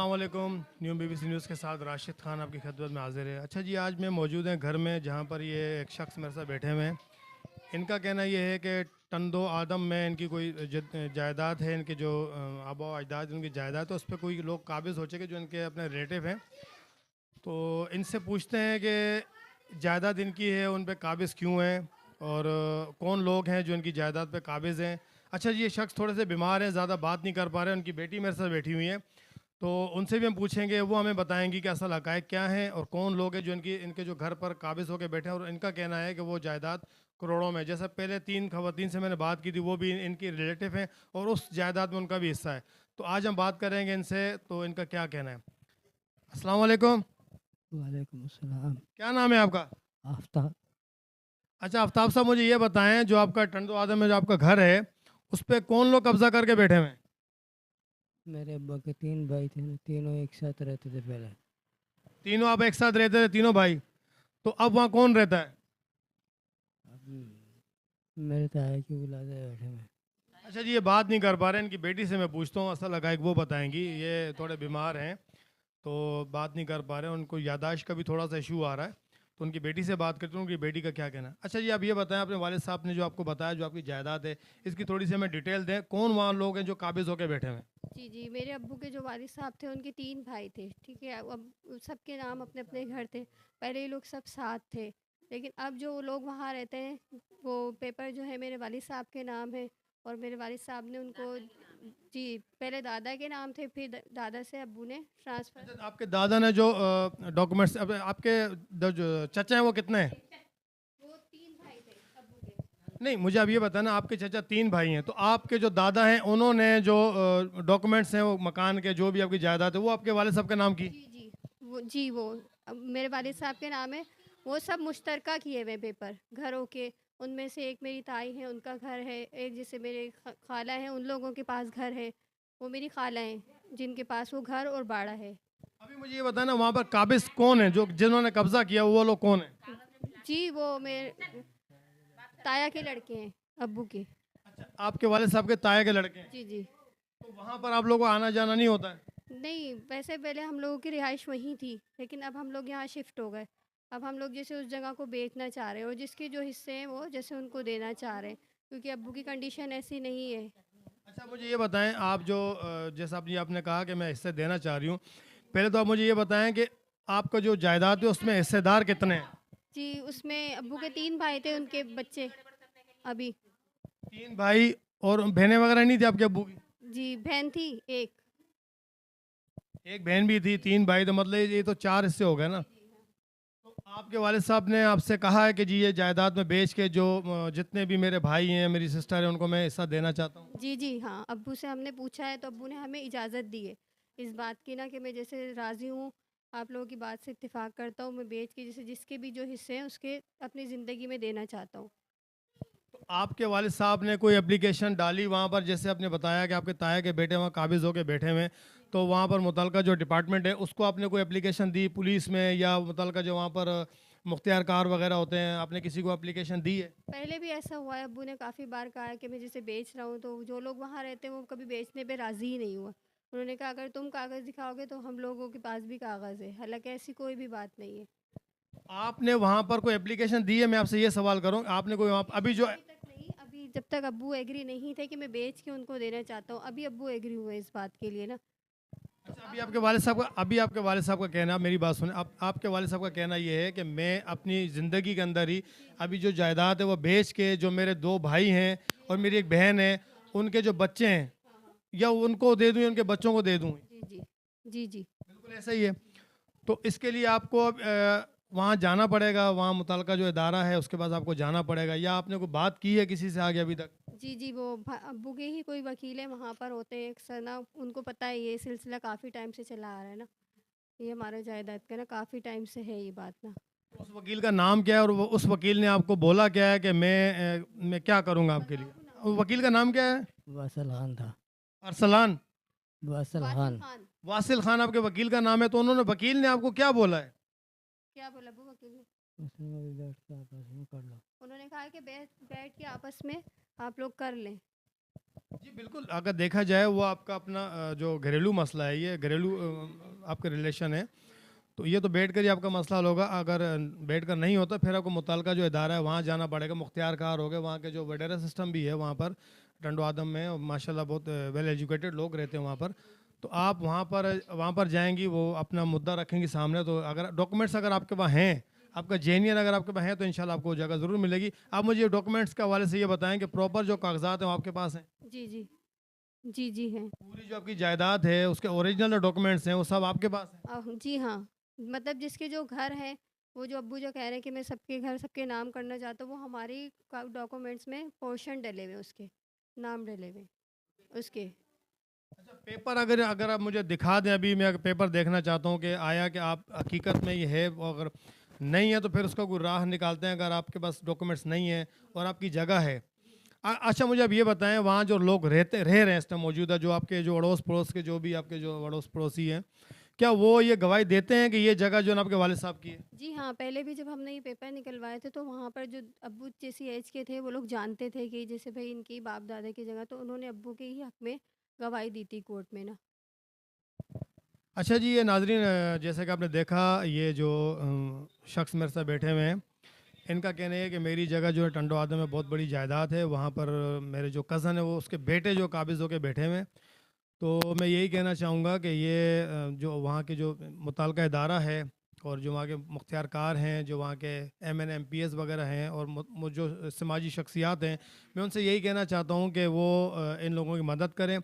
अस्सलाम वालेकुम। New BBC news के साथ राशिद खान आपकी खिदमत में हाजिर है। अच्छा जी, आज मैं मौजूद हैं घर में जहाँ पर ये एक शख्स मेरे साथ बैठे हुए हैं। इनका कहना ये है कि टंदो आदम में इनकी कोई जायदाद है, इनके जो आबा व अजदाद उनकी जायदाद है, उस पर कोई लोग काबिज़ हो चुके जो इनके अपने रिलेटिव हैं। तो इनसे पूछते हैं कि जायदाद इनकी है, उन पे काबिज़ क्यों हैं और कौन लोग हैं जो इनकी जायदाद पे काबिज़ हैं। अच्छा जी, ये शख्स थोड़े से बीमार हैं, ज़्यादा बात नहीं कर पा रहे हैं। उनकी बेटी मेरे साथ बैठी हुई है, तो उनसे भी हम पूछेंगे, वो हमें बताएंगी कि असल हक़ाइक़ क्या हैं और कौन लोग हैं जो इनके जो घर पर काबिज़ होकर बैठे हैं। और इनका कहना है कि वो जायदाद करोड़ों में, जैसे पहले 3 ख़वातीन से मैंने बात की थी, वो भी इनकी रिलेटिव हैं और उस जायदाद में उनका भी हिस्सा है। तो आज हम बात करेंगे इनसे, तो इनका क्या कहना है। अस्सलाम वालेकुम। वालेकुम अस्सलाम। क्या नाम है आपका? आफ्ताब। अच्छा आफ्ताब साहब, मुझे ये बताएं, जो आपका टंडो आदम में जो आपका घर है, उस पर कौन लोग कब्जा करके बैठे हुए हैं? मेरे अब्बा के 3 भाई थे ना, तीनों एक साथ रहते थे पहले। तीनों आप एक साथ रहते थे, तीनों भाई? तो अब वहाँ कौन रहता है? अब मेरे ताया की औलाद है बैठे में। अच्छा जी, ये बात नहीं कर पा रहे हैं, इनकी बेटी से मैं पूछता हूँ, असल हक़ाइक़ वो बताएंगी। ये थोड़े बीमार हैं तो बात नहीं कर पा रहे हैं, उनको यादाश्त का भी थोड़ा सा इशू आ रहा है, तो उनकी बेटी से बात करते हैं, उनकी बेटी का क्या कहना है। अच्छा जी, आप ये बताएं, अपने वालिद साहब ने जो आपको बताया, जो आपकी जायदाद है, इसकी थोड़ी सी हमें डिटेल दें। कौन वहाँ लोग हैं जो काबिज़ होकर बैठे हुए हैं? जी, जी। मेरे अब्बू के जो वालिद साहब थे उनके 3 भाई थे, ठीक है? अब सबके नाम अपने-अपने घर थे। पहले ये लोग सब साथ थे, लेकिन अब जो लोग वहाँ रहते हैं, वो पेपर जो है मेरे वालिद साहब के नाम है और मेरे वालिद साहब ने उनको जी, पहले दादा के नाम थे, फिर दादा से अब्बू ने ट्रांसफ़र। अच्छा, आपके दादा ने जो डॉक्यूमेंट्स, अब आपके जो चचा हैं वो कितने हैं? वो 3 भाई थे अब्बू के। नहीं, मुझे अब ये बताना, आपके चचा 3 भाई हैं, तो आपके जो दादा हैं उन्होंने जो डॉक्यूमेंट्स हैं वो मकान के, जो भी आपकी जायदाद है, वो आपके वालिद साहब के नाम की? जी, जी। वो अब मेरे वालिद साहब के नाम है, वो सब मुश्तरका किए हुए पेपर घरों के। उनमें से एक मेरी ताई है, उनका घर है, एक जैसे मेरे खाला हैं, उन लोगों के पास घर है, वो मेरी खाला हैं, जिनके पास वो घर और बाड़ा है। अभी मुझे ये बताना, वहाँ पर काबिज़ कौन है, जो जिन्होंने कब्ज़ा किया, वो लोग कौन हैं? जी, वो मेरे ताया के लड़के हैं, अब्बू के। अच्छा, आपके वालिद साहब के ताया के लड़के हैं, जी, जी। तो वहाँ पर आप लोगों को आना जाना नहीं होता है? नहीं, वैसे पहले हम लोगों की रिहाइश वहीं थी, लेकिन अब हम लोग यहाँ शिफ्ट हो गए। अब हम लोग जैसे उस जगह को बेचना चाह रहे हैं और जिसके जो हिस्से हैं वो जैसे उनको देना चाह रहे हैं, क्योंकि अब्बू की कंडीशन ऐसी नहीं है। अच्छा, मुझे ये बताएं, आप जो जैसा आपने आपने कहा कि मैं हिस्से देना चाह रही हूँ, पहले तो आप मुझे ये बताएं कि आपका जो जायदाद है उसमें हिस्सेदार कितने हैं? जी, उसमें अब्बू के 3 भाई थे, उनके बच्चे अभी। 3 भाई, और बहनें वगैरह नहीं थी आपके अब्बू की? जी, बहन थी 1। एक बहन भी थी, 3 भाई, तो मतलब ये तो 4 हिस्से हो गए ना। तो आपके वालिद साहब ने आपसे कहा है कि जी ये जायदाद में बेच के जो जितने भी मेरे भाई हैं, मेरी सिस्टर है, उनको मैं हिस्सा देना चाहता हूँ? जी, जी, हाँ, अब्बू से हमने पूछा है तो अब्बू ने हमें इजाज़त दी है, इस बात की ना कि मैं जैसे राज़ी हूँ, आप लोगों की बात से इत्तेफ़ाक करता हूँ, मैं बेच के जैसे जिसके भी जो हिस्से हैं उसके अपनी ज़िंदगी में देना चाहता हूँ। तो आपके वालिद साहब ने कोई एप्लीकेशन डाली वहाँ पर, जैसे आपने बताया कि आपके ताया के बेटे वहाँ काबिज़ होके बैठे हुए हैं, तो वहाँ पर मुतलका जो डिपार्टमेंट है उसको आपने कोई एप्लीकेशन दी पुलिस में, या मुतलका जो वहाँ पर मुख्तियार कार वगैरह होते हैं, आपने किसी को एप्लीकेशन दी है? पहले भी ऐसा हुआ है, अब्बू ने काफ़ी बार कहा है कि मैं जैसे बेच रहा हूँ, तो जो लोग वहाँ रहते हैं वो कभी बेचने पे राज़ी ही नहीं हुआ। उन्होंने कहा अगर तुम कागज़ दिखाओगे तो हम लोगों के पास भी कागज़ है, हालाँकि ऐसी कोई भी बात नहीं है। आपने वहाँ पर कोई एप्लीकेशन दी है? मैं आपसे ये सवाल करूँ, आपने कोई वहाँ अभी जो, अभी तक नहीं, अभी जब तक अब्बू एग्री नहीं थे कि मैं बेच के उनको देना चाहता हूँ, अभी अब्बू एग्री हुए इस बात के लिए ना। तो अच्छा, अब हम लोग अभी आपके वालिद साहब का कहना, मेरी बात सुने, आपके वालिद साहब का कहना ये है कि मैं अपनी ज़िंदगी के अंदर ही अभी जो जायदाद है वो बेच के, जो मेरे 2 भाई हैं और मेरी एक बहन है, उनके जो बच्चे हैं, या उनको दे दूँ या उनके बच्चों को दे दूँ? जी, जी। जी, जी। बिल्कुल ऐसा ही है। तो इसके लिए आपको अब वहाँ जाना पड़ेगा, वहाँ मुतलका जो इदारा है उसके पास आपको जाना पड़ेगा, या आपने कोई बात की है किसी से आगे अभी तक? जी, जी, वो अब्बू के ही कोई वकील है, वहाँ पर होते हैं अक्सर ना, उनको पता है ये सिलसिला काफ़ी टाइम से चला आ रहा है ना, ये हमारे जायदाद का ना काफ़ी टाइम से है ये बात ना। तो उस वकील का नाम क्या है, और उस वकील ने आपको बोला क्या है कि मैं क्या करूँगा आपके लिए? उस वकील का नाम क्या है? वासल खान था। अरसलान? वासल वासिल खान। खान। वासिल खान आपके वकील का नाम है, तो उन्होंने, वकील ने आपको क्या बोला है? क्या बोला अब्बू वकील ने? उसने भी बैठ के आपस में कर लो। उन्होंने कहा कि बैठ बैठ के आपस में आप लोग कर लें। जी बिल्कुल, अगर देखा जाए वो आपका अपना जो घरेलू मसला है, ये घरेलू आपका रिलेशन है, तो ये तो बैठ कर ही आपका मसला हल होगा। अगर बैठ कर नहीं होता फिर आपको मुतलका जो इदारा है वहाँ जाना पड़ेगा, मुख्तियार कार हो गए, वहाँ के जो वडेरा सिस्टम भी है वहाँ पर टंडो आदम में, और माशाल्लाह बहुत वेल एजुकेटेड लोग रहते हैं वहाँ पर। तो आप वहाँ पर जाएंगी, वो अपना मुद्दा रखेंगी सामने, तो अगर डॉक्यूमेंट्स अगर आपके पास हैं, आपका जेन्युइन अगर आपके पास है, तो इंशाल्लाह आपको वो जगह ज़रूर मिलेगी। आप मुझे डॉक्यूमेंट्स के हवाले से ये बताएं कि प्रॉपर जो कागजात हैं वो आपके पास हैं? जी जी जी जी हैं। पूरी जो आपकी जायदाद है उसके ओरिजिनल डॉक्यूमेंट्स हैं वो सब आपके पास हैं? जी हाँ, मतलब जिसके जो घर हैं, वो जो अब्बू जो कह रहे हैं कि मैं सबके घर सबके नाम करना चाहता हूँ, वो हमारी डॉक्यूमेंट्स में पोर्शन डले हुए हैं, उसके नाम डले हुए हैं, उसके। अच्छा, पेपर अगर अगर आप मुझे दिखा दें, अभी मैं पेपर देखना चाहता हूँ कि आया कि आप हकीकत में ये है, और अगर नहीं है तो फिर उसका कोई राह निकालते हैं। अगर आपके पास डॉक्यूमेंट्स नहीं है और आपकी जगह है, अच्छा मुझे अब ये बताएं, वहाँ जो लोग रह रहे हैं इस टाइम मौजूदा, जो आपके जो अड़ोस पड़ोस के जो भी आपके जो अड़ोस पड़ोसी हैं, क्या वो ये गवाही देते हैं कि ये जगह जो है ना आपके वालिद साहब की है? जी हाँ, पहले भी जब हमने ये पेपर निकलवाए थे, तो वहाँ पर जो अब्बू जैसी एज के थे, वो लोग जानते थे कि जैसे भाई इनकी बाप दादा की जगह, तो उन्होंने अब्बू के ही हक में गवाही दी थी कोर्ट में ना। अच्छा जी, ये नाजरीन, जैसे कि आपने देखा, ये जो शख्स मेरे साथ बैठे हुए हैं, इनका कहना है कि मेरी जगह जो है टंडो आदम में बहुत बड़ी जायदाद है, वहाँ पर मेरे जो कज़न है वो उसके बेटे जो काबिज़ होकर बैठे हुए हैं। तो मैं यही कहना चाहूँगा कि ये जो वहाँ के जो मुतल्लिका इदारा है, और जो वहाँ के मुख्तियार कार हैं, जो वहाँ के MN MPS वगैरह हैं, और जो समाजी शख्सियात हैं, मैं उनसे यही कहना चाहता हूँ कि वो इन लोगों की मदद करें।